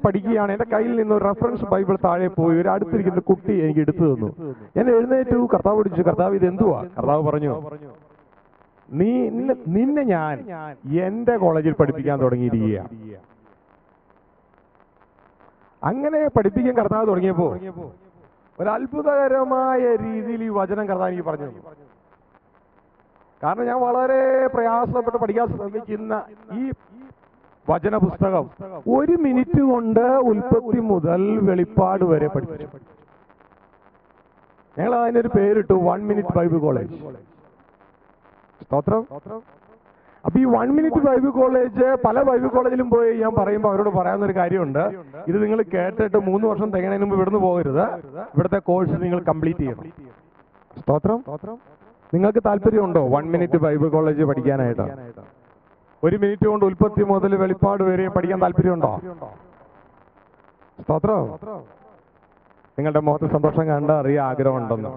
പഠിക്കുകയാണ്. എൻ്റെ കയ്യിൽ നിന്ന് ഒരു റെഫറൻസ് ബൈബിൾ താഴെ പോയി. ഒരു അടുത്തിരിക്കുന്ന കുട്ടി എനിക്ക് എടുത്തു തന്നു. ഞാൻ എഴുന്നേറ്റു കർത്താവ് വിളിച്ചു, കർത്താവ് ഇത് എന്തുവാ? കർത്താവ് പറഞ്ഞു, നിന്നെ ഞാൻ എന്റെ കോളേജിൽ പഠിപ്പിക്കാൻ തുടങ്ങിയിരിക്കുക. അങ്ങനെ പഠിപ്പിക്കാൻ കർത്താവ് തുടങ്ങിയപ്പോ ഒരു അത്ഭുതകരമായ രീതിയിൽ ഈ വചനം കർത്താവ് എനിക്ക് പറഞ്ഞു. കാരണം ഞാൻ വളരെ പ്രയാസപ്പെട്ട് പഠിക്കാൻ ശ്രമിക്കുന്ന ഈ വചന പുസ്തകം 1 മിനിറ്റ് കൊണ്ട് ഉൽപ്പത്തി മുതൽ വെളിപ്പാട് വരെ പഠിപ്പിച്ചു. ഞങ്ങൾ അതിനൊരു പേരിട്ടു 1 മിനിറ്റ് ബൈബിൾ കോളേജ്. സ്തോത്രം. അപ്പൊ ഈ 1 മിനിറ്റ് ബൈബിൾ കോളേജ് പല ബൈബിൾ കോളേജിലും പോയി ഞാൻ പറയുമ്പോൾ അവരോട് പറയാവുന്നൊരു കാര്യമുണ്ട്. ഇത് നിങ്ങൾ കേട്ടിട്ട് 3 വർഷം തികയുന്നതിന് മുമ്പ് ഇവിടുന്ന് പോകരുത്. ഇവിടുത്തെ കോഴ്സ് നിങ്ങൾ കംപ്ലീറ്റ് ചെയ്യണം. സ്തോത്രം. നിങ്ങൾക്ക് താല്പര്യമുണ്ടോ 1 മിനിറ്റ് ബൈബിൾ കോളേജ് പഠിക്കാനായിട്ട്? 1 മിനിറ്റ് കൊണ്ട് ഉൽപ്പത്തി മുതൽ വെളിപ്പാട് വരെ പഠിക്കാൻ താല്പര്യമുണ്ടോ? സ്തോത്രം. നിങ്ങളുടെ മുഖത്ത് സന്തോഷം കണ്ട അറിയാൻ ആഗ്രഹമുണ്ടെന്ന്.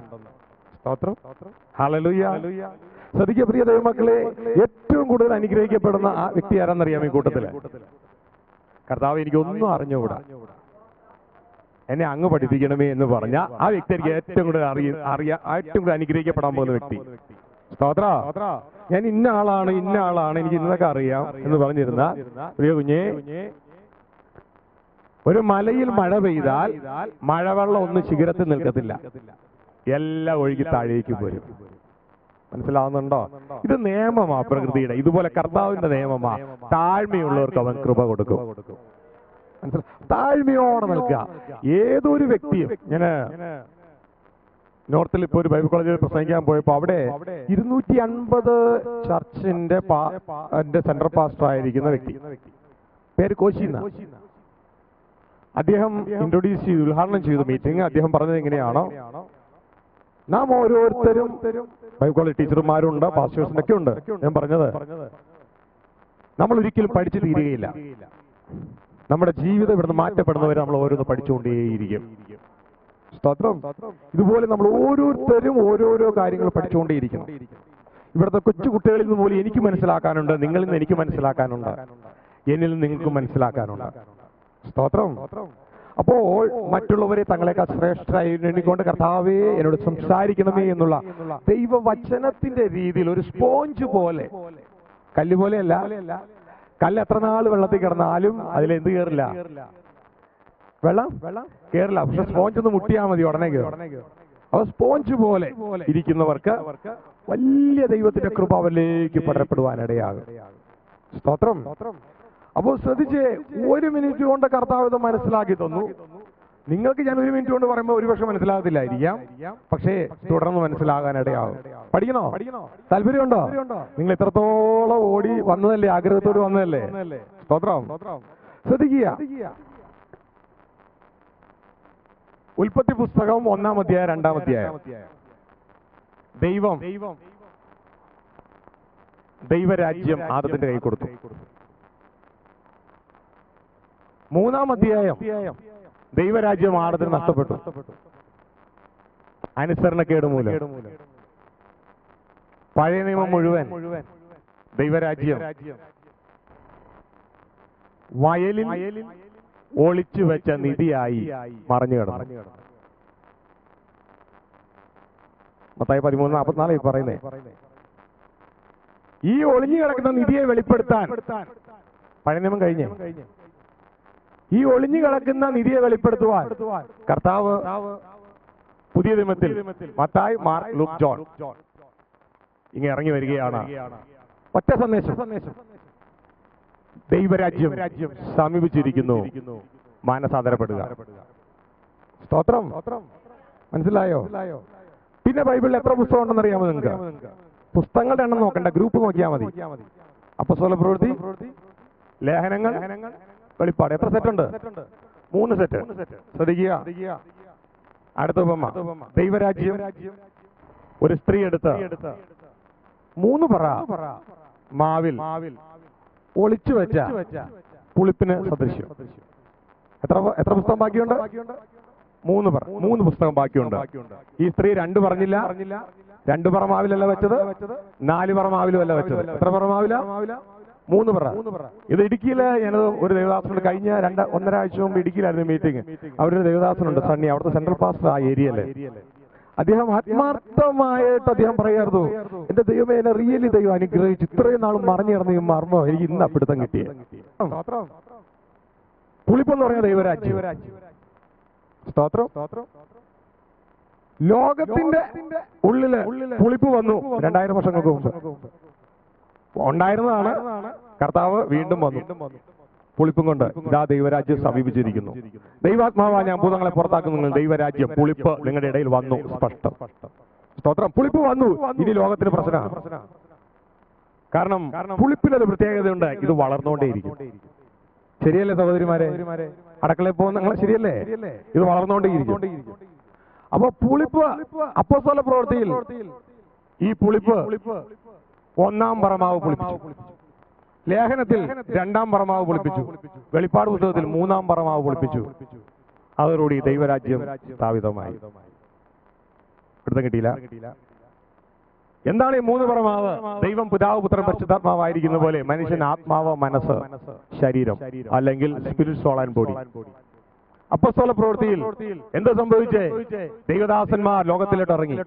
സ്തോത്രം. ഹല്ലേലൂയ. ശ്രദ്ധിക്കുക പ്രിയ ദൈവമക്കളെ, ഏറ്റവും കൂടുതൽ അനുഗ്രഹിക്കപ്പെടുന്ന ആ വ്യക്തി ആരാന്നറിയാം ഈ കൂട്ടത്തില്? കർത്താവ് എനിക്കൊന്നും അറിഞ്ഞുകൂടാ, എന്നെ അങ്ങ് പഠിപ്പിക്കണമേ എന്ന് പറഞ്ഞ ആ വ്യക്തി എനിക്ക് ഏറ്റവും കൂടുതൽ ഏറ്റവും കൂടുതൽ അനുഗ്രഹിക്കപ്പെടാൻ പോകുന്ന വ്യക്തി. സ്തോത്ര. ഞാൻ ഇന്ന ആളാണ് എനിക്ക് ഇന്നതൊക്കെ അറിയാം എന്ന് പറഞ്ഞിരുന്ന പ്രിയ കുഞ്ഞേ, ഒരു മലയിൽ മഴ പെയ്താൽ മഴവെള്ളം ഒന്നും ശിഖരത്തിൽ നിൽക്കത്തില്ല, എല്ലാം ഒഴുകി താഴേക്ക് പോരും. മനസ്സിലാവുന്നുണ്ടോ? ഇത് നിയമമാ പ്രകൃതിയുടെ. ഇതുപോലെ കർത്താവിന്റെ നിയമമാ. താഴ്മയുള്ളവർക്ക് അവൻ കൃപ കൊടുക്കും. താഴ്മയോടെ നിൽക്കുക. ഏതൊരു വ്യക്തിയും, ഞാൻ നോർത്തിൽ ഇപ്പൊ ഒരു ബൈബിൾ കോളേജിൽ പ്രസംഗിക്കാൻ പോയപ്പോ അവിടെ 250 ചർച്ചിന്റെ സെൻട്രൽ പാസ്റ്റർ ആയിരിക്കുന്ന വ്യക്തി, പേര് കോശിന്ന. അദ്ദേഹം ഇൻട്രൊഡ്യൂസ് ചെയ്തു, ഉദ്ഘാടനം ചെയ്തു മീറ്റിംഗ്. അദ്ദേഹം പറഞ്ഞത് എങ്ങനെയാണോ, നാം ഓരോരുത്തരും ബൈബിൾ കോളേജ് ടീച്ചർമാരുണ്ട്, പാസ്റ്റേഴ്സിന്റെ ഒക്കെ ഉണ്ട്. ഞാൻ പറഞ്ഞത്, നമ്മൾ ഒരിക്കലും പഠിച്ചു തീരുകയില്ല. നമ്മുടെ ജീവിതം ഇവിടുന്ന് മാറ്റപ്പെടുന്നവരെ നമ്മൾ ഓരോന്ന് പഠിച്ചുകൊണ്ടേയിരിക്കും. സ്തോത്രം. ഇതുപോലെ നമ്മൾ ഓരോരുത്തരും ഓരോരോ കാര്യങ്ങൾ പഠിച്ചുകൊണ്ടേയിരിക്കണം. ഇവിടുത്തെ കൊച്ചു കുട്ടികളിൽ നിന്ന് പോലും എനിക്ക് മനസ്സിലാക്കാനുണ്ട്, നിങ്ങളിൽ നിന്ന് എനിക്ക് മനസ്സിലാക്കാനുണ്ട്, എന്നിൽ നിന്ന് നിങ്ങൾക്ക് മനസ്സിലാക്കാനുണ്ട്. സ്തോത്രം. അപ്പോൾ മറ്റുള്ളവരെ തങ്ങളെക്കാൾ ശ്രേഷ്ഠരായി എണ്ണിക്കൊണ്ട് കർത്താവേ എന്നോട് സംസാരിക്കണമേ എന്നുള്ള ദൈവവചനത്തിന്റെ രീതിയിൽ ഒരു സ്പോഞ്ച് പോലെ, കല്ല് പോലെയല്ല. കല്ല് എത്ര നാൾ വെള്ളത്തിൽ കിടന്നാലും അതിലെന്ത് കയറില്ല, വെള്ളം കയറില്ല. പക്ഷെ സ്പോഞ്ച് ഒന്ന് മുട്ടിയാൽ മതി, ഉടനെ കയറും. അപ്പൊ സ്പോഞ്ച് പോലെ ഇരിക്കുന്നവർക്ക് വലിയ ദൈവത്തിന്റെ കൃപ അവരിലേക്ക് പടരപ്പെടുവാനിടയാകും. സ്തോത്രം. അപ്പോൾ ശ്രദ്ധിച്ചേ, 1 മിനിറ്റ് കൊണ്ട് കർത്താവ് ഇത് മനസ്സിലാക്കി തന്നു. നിങ്ങൾക്ക് ഞാൻ 1 മിനിറ്റ് കൊണ്ട് പറയുമ്പോൾ ഒരുപക്ഷെ മനസ്സിലാകത്തില്ലായിരിക്കാം, പക്ഷേ തുടർന്ന് മനസ്സിലാകാനിടയാകും. പഠിക്കണോ? താല്പര്യമുണ്ടോ? നിങ്ങൾ ഇത്രത്തോളം ഓടി വന്നതല്ലേ, ആഗ്രഹത്തോട് വന്നതല്ലേ? സ്തോത്രം. ശ്രദ്ധിക്കുക, ഉൽപ്പത്തി പുസ്തകം 1-ാം അധ്യായം 2-ാം അധ്യായം. ദൈവരാജ്യം ആദത്തിന്റെ കൈ കൊടുത്തു. 3-ാം അധ്യായം ദൈവരാജ്യം ആദത്തിന് നഷ്ടപ്പെട്ടു, അനുസരണക്കേട് മൂലം. പഴയ നിയമം മുഴുവൻ ദൈവരാജ്യം വയലിൽ ഒളിച്ചു വെച്ച നിധിയായി മറഞ്ഞു കിടന്നു. മത്തായി 13:44 പറയുന്നേ. ഈ ഒളിഞ്ഞു കിടക്കുന്ന നിധിയെ വെളിപ്പെടുത്താൻ പഴയ നിയമം കഴിഞ്ഞേ. ഈ ഒളിഞ്ഞു കിടക്കുന്ന നിധിയെ വെളിപ്പെടുത്തുവാൻ കർത്താവ് പുതിയ നിയമത്തിൽ മത്തായി, മാർക്ക്, ലൂക്ക്, ജോൺ ഇങ്ങനെ ഇറങ്ങി വരികയാണ്. ഒറ്റ സന്ദേശം, ദൈവരാജ്യം സമീപിച്ചിരിക്കുന്നു, മാനസാന്തരപ്പെടുക. സ്തോത്രം. മനസ്സിലായോ? പിന്നെ ബൈബിളിൽ എത്ര പുസ്തകം ഉണ്ടെന്ന് അറിയാമോ നിങ്ങൾക്ക്? പുസ്തകങ്ങളുടെ എണ്ണം നോക്കണ്ട, ഗ്രൂപ്പ് നോക്കിയാൽ മതി. അപ്പോസ്തല പ്രവൃത്തി, ലേഖനങ്ങൾ, വെളിപ്പാട്. എത്ര സെറ്റ് ഉണ്ട്? 3 സെറ്റ്. ശ്രദ്ധിക്കുക. അടുത്ത ഉപമ, ദൈവരാജ്യം. ഒരു സ്ത്രീ എടുത്ത് 3 പറ മാവിൽ ഒളിച്ചു വെച്ച പുളിപ്പിന് സദൃശ്യം. എത്ര പുസ്തകം ബാക്കിയുണ്ട്? 3 പുസ്തകം ബാക്കിയുണ്ട്. ഈ സ്ത്രീ 2 പറഞ്ഞില്ല. 2 പറ മാവിലല്ല വെച്ചത്, 4 പറ മാവിലും അല്ല വെച്ചത്. എത്ര പറ മാവില? 3 പറ. ഇത് ഇടുക്കിയില് ഞാനത് ഒരു ദേവദാസനുണ്ട്. കഴിഞ്ഞ 1.5 ആഴ്ച മുമ്പ് ഇടുക്കിയിലായിരുന്നു മീറ്റിംഗ്. അവരൊരു ദേവദാസനുണ്ട്, സണ്ണി, അവിടുത്തെ സെൻട്രൽ പാസ്റ്റർ ആ ഏരിയയില്. അദ്ദേഹം ആത്മാർത്ഥമായിട്ട് അദ്ദേഹം പറയായിരുന്നു, എന്റെ ദൈവമേ, എന്നെ റിയലി ദൈവം അനുഗ്രഹിച്ചു, ഇത്രയും നാളും മറിഞ്ഞു കിടന്ന ഈ മർമ്മം എനിക്ക് ഇന്ന് അപ്പിടുത്തം കിട്ടിയ. പുളിപ്പെന്ന് പറഞ്ഞ ദൈവരാജ്യം. സ്തോത്രം. ലോകത്തിന്റെ ഉള്ളില് പുളിപ്പ് വന്നു 2000 വർഷങ്ങൾക്ക് മുമ്പ് ഉണ്ടായിരുന്നതാണ്. കർത്താവ് വീണ്ടും വന്നു പുളിപ്പും കൊണ്ട്. ഇതാ ദൈവരാജ്യം സമീപിച്ചിരിക്കുന്നു. ദൈവാത്മാവാ ഞാൻ ഭൂതങ്ങളെ പുറത്താക്കുന്നു. ദൈവരാജ്യം പുളിപ്പ് നിങ്ങളുടെ ഇടയിൽ വന്നു. സ്പഷ്ടം. സ്തോത്രം. പുളിപ്പ് വന്നു. ഇനി ലോകത്തിന് പ്രശ്നമാണ്. കാരണം പുളിപ്പിനൊരു പ്രത്യേകതയുണ്ട്, ഇത് വളർന്നുകൊണ്ടേയിരിക്കും. ശരിയല്ലേ സഹോദരിമാരെ? അടക്കളയിൽ പോകുന്ന നിങ്ങൾ ശരിയല്ലേ? ഇത് വളർന്നുകൊണ്ടേയിരിക്കും. അപ്പൊ പുളിപ്പ് അപ്പോസ്തല പ്രവൃത്തിയിൽ ഈ പുളിപ്പ് 1-ാം പറമാവ് പുളിപ്പിച്ചു. ലേഖനത്തിൽ 2-ാം പറമാവ് പുളിപ്പിച്ചു. വെളിപ്പാട് പുസ്തകത്തിൽ 3-ാം പറമാവ് പുളിപ്പിച്ചു. അതോടുകൂടി ദൈവരാജ്യം സ്ഥാപിതമായി. പിടുത്തം കിട്ടിയില്ല. എന്താണ് ഈ 3 പറമാവ്? ദൈവം പിതാവ് പുത്രൻ പരിശുദ്ധാത്മാവായിരിക്കുന്ന പോലെ മനുഷ്യൻ ആത്മാവ്, മനസ്സ്, ശരീരം, അല്ലെങ്കിൽ സ്പിരിറ്റ്, സോൾ ആൻഡ് ബോഡി. അപ്പോസ്തല പ്രവൃത്തിയിൽ എന്ത് സംഭവിച്ചേ? ദൈവദാസന്മാർ ലോകത്തിലോട്ട് ഇറങ്ങി.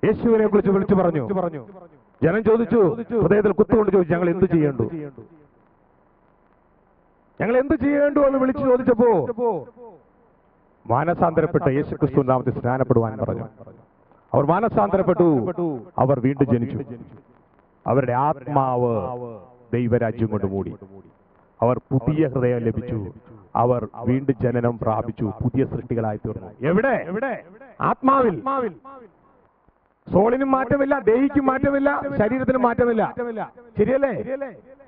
യേശുവിനെ കുറിച്ച് വിളിച്ചു പറഞ്ഞു. ജനം ചോദിച്ചു, ഹൃദയത്തിൽ കുത്തുകൊണ്ട് ചോദിച്ചു, ഞങ്ങൾ എന്ത് ചെയ്യേണ്ടു? ഞങ്ങൾ എന്ത് ചെയ്യേണ്ടു എന്ന് വിളിച്ചു ചോദിച്ചപ്പോ മാനസാന്തരപ്പെട്ട യേശുക്രിസ്തു നാമത്തിൽ സ്നാനപ്പെടുവാൻ പറഞ്ഞു. അവർ മാനസാന്തരപ്പെട്ടു. അവർ വീണ്ടും ജനിച്ചു. അവരുടെ ആത്മാവ് ദൈവരാജ്യം കൊണ്ട് മൂടി. അവർ പുതിയ ഹൃദയം ലഭിച്ചു. അവർ വീണ്ടും ജനനം പ്രാപിച്ചു. പുതിയ സൃഷ്ടികളായി തീർന്നു. എവിടെ? ആത്മാവിൽ. സോളിനും മാറ്റമില്ല, ദേഹിക്കും മാറ്റമില്ല, ശരീരത്തിനും മാറ്റമില്ല. ശരിയല്ലേ?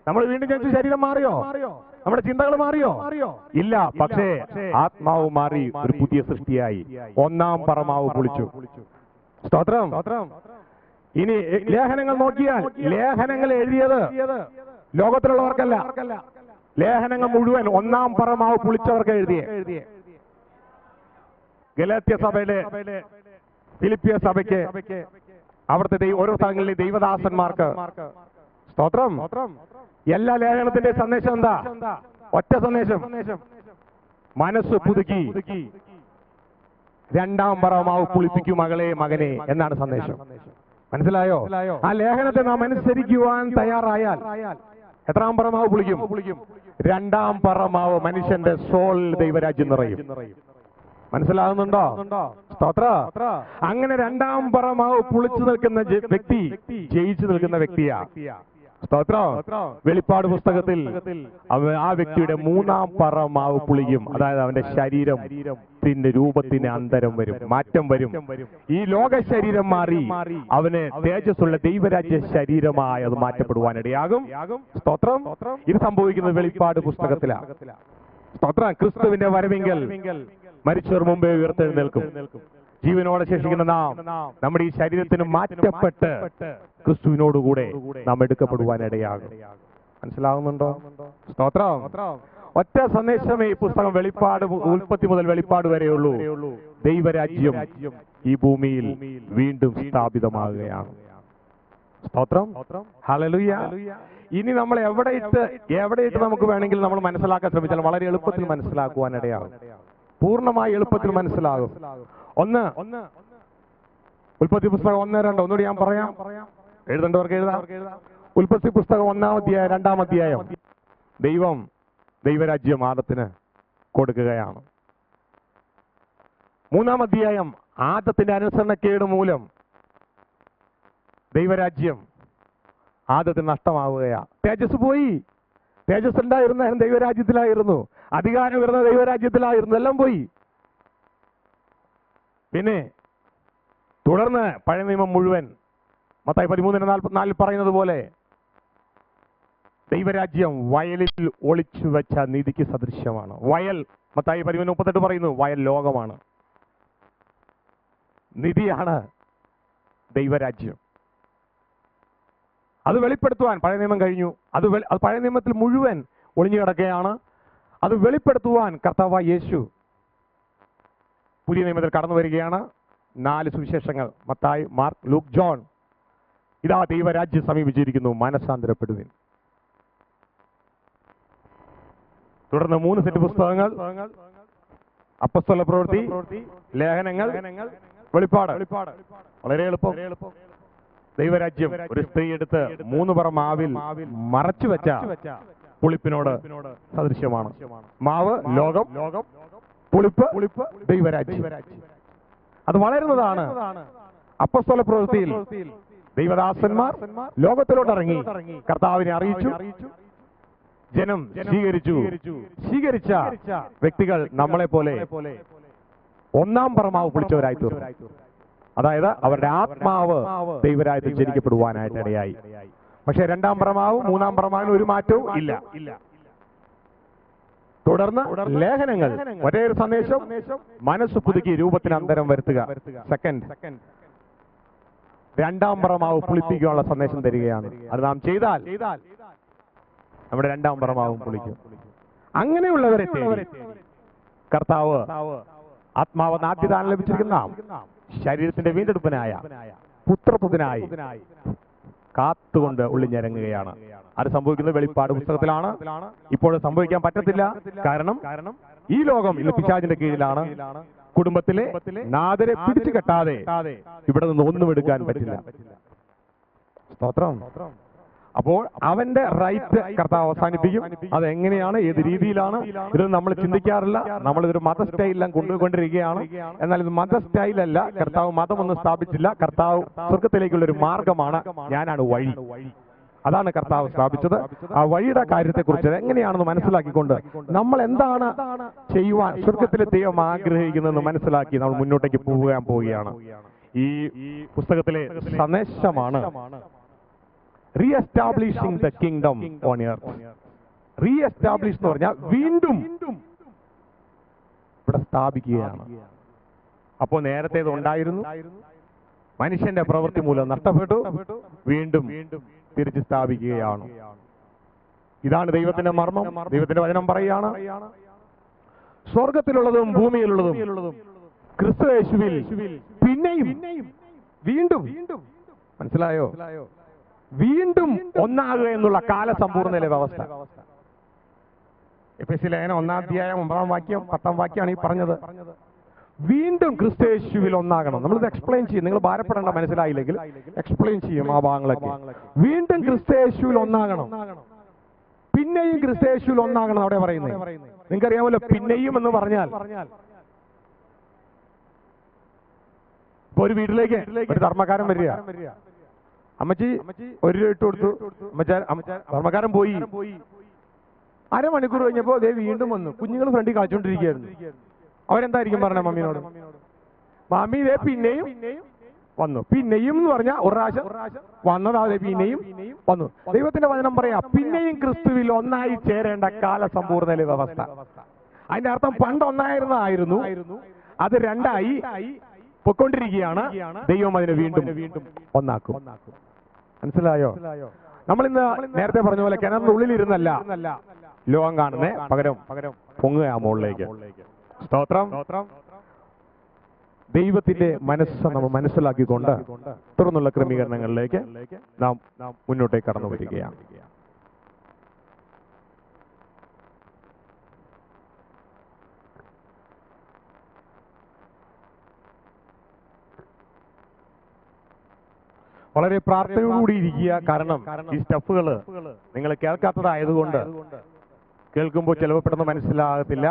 നമ്മൾ വീണ്ടും ജനിച്ചു. ശരീരം മാറിയോ? നമ്മുടെ ചിന്തകൾ മാറിയോ? ഇല്ല. പക്ഷേ ആത്മാവ് മാറി, ഒരു പുതിയ സൃഷ്ടിയായി. 1-ാം പറമാവ് പൊളിച്ചു. സ്തോത്രം. ഇനി ലേഖനങ്ങൾ നോക്കിയാൽ ലേഖനങ്ങൾ എഴുതിയത് ലോകത്തിലുള്ളവർക്കല്ല. ലേഖനങ്ങൾ മുഴുവൻ 1-ാം പറമാവ് പൊളിച്ചവർക്ക് എഴുതിയ. ഗലാത്യ സഭയിലെ, ഫിലിപ്പിയ സഭയ്ക്ക്, അവിടുത്തെ ഓരോ സ്ഥലങ്ങളിലെ ദൈവദാസന്മാർക്ക്. സ്തോത്രം. എല്ലാ ലേഖനത്തിന്റെ സന്ദേശം എന്താ? ഒറ്റ സന്ദേശം. മനസ്സ് പുതുക്കി 2-ാം പറമാവ് പുളിപ്പിക്കും മകളെ, മകനെ എന്നാണ് സന്ദേശം. മനസ്സിലായോ? ആ ലേഖനത്തെ നാം അനുസരിക്കുവാൻ തയ്യാറായാൽ എത്രാം പറമാവ് പുളിക്കും? 2-ാം പറമാവ് മനുഷ്യന്റെ സോൾ ദൈവരാജ്യം നിറയും. മനസ്സിലാകുന്നുണ്ടോ? സ്തോത്ര. അങ്ങനെ 2-ാം പറമാവ് പുളിച്ചു നിൽക്കുന്ന വ്യക്തി ജയിച്ചു നിൽക്കുന്ന വ്യക്തിയാ. സ്തോത്രം. വെളിപ്പാട് പുസ്തകത്തിൽ ആ വ്യക്തിയുടെ 3-ാം പറമാവ് പുളിയും. അതായത് അവന്റെ ശരീരത്തിന്റെ രൂപത്തിന് അന്തരം വരും, മാറ്റം വരും. ഈ ലോക ശരീരം മാറി അവന് തേജസ്സുള്ള ദൈവരാജ്യ ശരീരമായി അത് മാറ്റപ്പെടുവാനിടയാകും. സ്തോത്രം. ഇത് സംഭവിക്കുന്നത് വെളിപ്പാട് പുസ്തകത്തിലാണ്. സ്തോത്രം. ക്രിസ്തുവിന്റെ വരവെങ്കിൽ മരിച്ചവർ മുമ്പേ ഉയർത്തെഴുന്നേൽക്കും. ജീവനോടെ ശേഷിക്കുന്ന നാം നമ്മുടെ ഈ ശരീരത്തിന് മാറ്റപ്പെട്ട് ക്രിസ്തുവിനോടുകൂടെ നാം എടുക്കപ്പെടുവാനിടയാകും. മനസ്സിലാവുന്നുണ്ടോ? സ്തോത്രം. ഒറ്റ സന്ദേശമേ ഈ പുസ്തകം വെളിപ്പാട്, ഉൽപ്പത്തി മുതൽ വെളിപ്പാട് വരെയുള്ളൂ. ദൈവരാജ്യം ഈ ഭൂമിയിൽ വീണ്ടും സ്ഥാപിതമാകുകയാണ്. സ്തോത്രം. ഹല്ലേലൂയ. ഇനി നമ്മൾ എവിടെയിട്ട് നമുക്ക് വേണമെങ്കിൽ നമ്മൾ മനസ്സിലാക്കാൻ ശ്രമിച്ചാൽ വളരെ എളുപ്പത്തിൽ മനസ്സിലാക്കുവാനിടയാകും. പൂർണ്ണമായി എളുപ്പത്തിൽ മനസ്സിലാകും. ഒന്ന്, ഉൽപ്പത്തി പുസ്തകം 1-2. ഒന്നുകൂടി ഞാൻ പറയാം, എഴുതേണ്ടവർക്ക് എഴുതാം. ഉൽപ്പത്തി പുസ്തകം 1-ാം അധ്യായം 2-ാം അധ്യായം. ദൈവം ദൈവരാജ്യം ആദത്തിന് കൊടുക്കുകയാണ്. 3-ാം അധ്യായം ആദത്തിന്റെ അനുസരണക്കേട് മൂലം ദൈവരാജ്യം ആദത്തിന് നഷ്ടമാവുകയാ. തേജസ് പോയി. തേജസ് ഉണ്ടായിരുന്ന ദൈവരാജ്യത്തിലായിരുന്നു, അധികാരം വരുന്ന ദൈവരാജ്യത്തിലായിരുന്നു, എല്ലാം പോയി. പിന്നെ തുടർന്ന് പഴയ നിയമം മുഴുവൻ മത്തായി 13:44 പറയുന്നത് പോലെ ദൈവരാജ്യം വയലിൽ ഒളിച്ചു വെച്ച നിധിക്ക് സദൃശ്യമാണ്. വയൽ, മത്തായി 13:38 പറയുന്നു, വയൽ ലോകമാണ്. നിധിയാണ് ദൈവരാജ്യം. അത് വെളിപ്പെടുത്തുവാൻ പഴയ നിയമം കഴിഞ്ഞു. അത് പഴയ നിയമത്തിൽ മുഴുവൻ ഒളിഞ്ഞു കിടക്കുകയാണ്. അത് വെളിപ്പെടുത്തുവാൻ കർത്താവായ യേശു പുതിയ നിയമത്തിൽ കടന്നു വരികയാണ്. 4 സുവിശേഷങ്ങൾ, മത്തായി, മാർക്ക്, ലൂക്ക്, ജോൺ. ഇതാ ദൈവരാജ്യം സമീപിച്ചിരിക്കുന്നു, മനസ്സാന്തരപ്പെടുവിൻ. തുടർന്ന് 3 സെറ്റ് പുസ്തകങ്ങൾ, അപ്പസ്തല പ്രവൃത്തി, ലേഖനങ്ങൾ, വെളിപ്പാട്. വളരെ എളുപ്പം. ദൈവരാജ്യം ഒരു സ്ത്രീ എടുത്ത് 3 പറ മാവിൽ മറച്ചു വെച്ച പുളിപ്പിനോട് സദൃശ്യമാണ്. മാവ് ലോകം, പുളിപ്പ് ദൈവരാജ്യം. അത് വളരുന്നതാണ്. അപ്പസ്തല പ്രവൃത്തിയിൽ ദൈവദാസന്മാർ ലോകത്തിലോട്ട് ഇറങ്ങി കർത്താവിനെ അറിയിച്ചു. ജനം സ്വീകരിച്ച വ്യക്തികൾ നമ്മളെ പോലെ 1-ാം പറ മാവ് പുളിച്ചവരായി തീർന്നു. അതായത് അവരുടെ ആത്മാവ് ദൈവരാജ്യത്തിൽ ജനിക്കപ്പെടുവാനായിട്ട് ഇടയായി. പക്ഷെ 2-ാം പറ മാവും 3-ാം പറ മാവിന് ഒരു മാറ്റവും ഇല്ല. തുടർന്ന് ലേഖനങ്ങൾ, ഒരേ ഒരു സന്ദേശം, മനസ്സ് പുതുക്കി രൂപത്തിന് അന്തരം വരുത്തുക. സെക്കൻഡ്, 2-ാം പറ മാവ് പുളിപ്പിക്കാനുള്ള സന്ദേശം തരികയാണ്. അത് നാം ചെയ്താൽ നമ്മുടെ 2-ാം പറ മാവും പുളിക്കും. അങ്ങനെയുള്ളവരെ കർത്താവ് ആത്മാവ് ആദ്യദാനം ലഭിച്ചിരിക്കുന്ന ശരീരത്തിന്റെ വീണ്ടെടുപ്പിനായ പുത്രത്വത്തിനായി കാത്തുകൊണ്ട് ഉള്ളിഞ്ഞിറങ്ങുകയാണ്. അത് സംഭവിക്കുന്നത് വെളിപ്പാട് പുസ്തകത്തിലാണ്. ഇപ്പോൾ സംഭവിക്കാൻ പറ്റത്തില്ല. കാരണം ഈ ലോകം ഇന്ന് പിശാചിന്റെ കീഴിലാണ്. കുടുംബത്തിലെ നാദരെ പിടിച്ചു കെട്ടാതെ ഇവിടെ നിന്ന് ഒന്നും എടുക്കാൻ പറ്റില്ല. സ്തോത്രം. അപ്പോൾ അവന്റെ റൈറ്റ് കർത്താവ് അവസാനിപ്പിക്കും. അതെങ്ങനെയാണ്, ഏത് രീതിയിലാണ്, ഇത് നമ്മൾ ചിന്തിക്കാറില്ല. നമ്മളിതൊരു മത സ്റ്റൈലെല്ലാം കൊണ്ടുകൊണ്ടിരിക്കുകയാണ്. എന്നാൽ ഇത് മത സ്റ്റൈലല്ല. കർത്താവ് മതമൊന്നും സ്ഥാപിച്ചില്ല. കർത്താവ് സ്വർഗത്തിലേക്കുള്ള ഒരു മാർഗമാണ്. ഞാനാണ് വഴി. അതാണ് കർത്താവ് സ്ഥാപിച്ചത്. ആ വഴിയുടെ കാര്യത്തെക്കുറിച്ച് എങ്ങനെയാണെന്ന് മനസ്സിലാക്കിക്കൊണ്ട് നമ്മൾ എന്താണ് ചെയ്യുവാൻ സ്വർഗത്തിലെ ദൈവം ആഗ്രഹിക്കുന്നതെന്ന് മനസ്സിലാക്കി നമ്മൾ മുന്നോട്ടേക്ക് പോവുകയാണ്. ഈ പുസ്തകത്തിലെ സന്ദേശമാണ് reestablishing the kingdom on earth. Reestablish എന്ന് പറഞ്ഞാൽ വീണ്ടും ഇവിടെ സ്ഥാപിക്കുകയാണ്. അപ്പോൾ നേരത്തെ ഇത് ഉണ്ടായിരുന്നു, മനുഷ്യന്റെ പ്രവൃത്തി മൂലം നഷ്ടപ്പെട്ടു, വീണ്ടും തിരിച്ചു സ്ഥാപിക്കുകയാണ്. ഇതാണ് ദൈവത്തിന്റെ മർമ്മം. ദൈവത്തിന്റെ വചനം പറയുകയാണ്, സ്വർഗത്തിലുള്ളതും ഭൂമിയിലുള്ളതും ക്രിസ്തു യേശുവിൽ പിന്നെയും വീണ്ടും, മനസ്സിലായോ, വീണ്ടും ഒന്നാകുക എന്നുള്ള കാലസമ്പൂർണ്ണയിലെ വ്യവസ്ഥ. എഫെസ്യ ലേഖനം 1-ാം അധ്യായം 9-ാം വാക്യം 10-ാം വാക്യമാണ് ഈ പറഞ്ഞത്. വീണ്ടും ക്രിസ്തു യേശുവിൽ ഒന്നാകണം. നമ്മളിത് എക്സ്പ്ലെയിൻ ചെയ്യും. നിങ്ങൾ ഭാരപ്പെടേണ്ട, മനസ്സിലായില്ലെങ്കിൽ എക്സ്പ്ലെയിൻ ചെയ്യും ആ ഭാഗങ്ങളൊക്കെ. വീണ്ടും ക്രിസ്തു യേശുവിൽ ഒന്നാകണം, പിന്നെയും ക്രിസ്തു യേശുവിൽ ഒന്നാകണം അവിടെ പറയുന്നത്. നിങ്ങൾക്കറിയാമല്ലോ പിന്നെയും എന്ന് പറഞ്ഞാൽ, ഇപ്പൊ ഒരു വീട്ടിലേക്ക് ഒരു ധർമ്മക്കാരൻ വരിക. അമ്മച്ചി 1 രൂപ ഇട്ട് കൊടുത്തു. ധർമ്മക്കാരൻ പോയി. അരമണിക്കൂർ കഴിഞ്ഞപ്പോ ദേ വീണ്ടും വന്നു. കുഞ്ഞുങ്ങൾ ഫ്രണ്ടിൽ കളിച്ചോണ്ടിരിക്കുകയായിരുന്നു. അവരെന്തായിരിക്കും പറഞ്ഞ മമ്മീനോട്? മമ്മി ദേ പിന്നെയും വന്നു. പിന്നെയും എന്ന് പറഞ്ഞാൽ ഒരു പ്രാവശ്യം വന്നതാതെ പിന്നെയും വന്നു. ദൈവത്തിന്റെ വചനം പറയാ, പിന്നെയും ക്രിസ്തുവിൽ ഒന്നായി ചേരേണ്ട കാലസമ്പൂർണ്ണ വ്യവസ്ഥ. അതിന്റെ അർത്ഥം പണ്ട് ഒന്നായിരുന്നതായിരുന്നു, അത് 2ആയി പൊയ്ക്കൊണ്ടിരിക്കുകയാണ്. ദൈവം അതിനെ വീണ്ടും ഒന്നാക്കും. മനസ്സിലായോ? നമ്മളിന്ന് നേരത്തെ പറഞ്ഞ പോലെ കിണറിന്റെ ഉള്ളിലിരുന്നല്ല ലോകം കാണുന്നേ, പകരം പൊങ്ങുക മുകളിലേക്ക്. സ്തോത്രം. ദൈവത്തിന്റെ മനസ്സ് നമ്മൾ മനസ്സിലാക്കിക്കൊണ്ട് തുടർന്നുള്ള ക്രമീകരണങ്ങളിലേക്ക് നാം മുന്നോട്ടേക്ക് കടന്നു വരികയാണ്. വളരെ പ്രാർത്ഥനയോടുകൂടി ഇരിക്കുക. കാരണം ഈ സ്റ്റഫുകൾ നിങ്ങൾ കേൾക്കാത്തതായതുകൊണ്ട് കേൾക്കുമ്പോൾ ചിലപ്പോൾ പെട്ടെന്ന് മനസ്സിലാകത്തില്ല.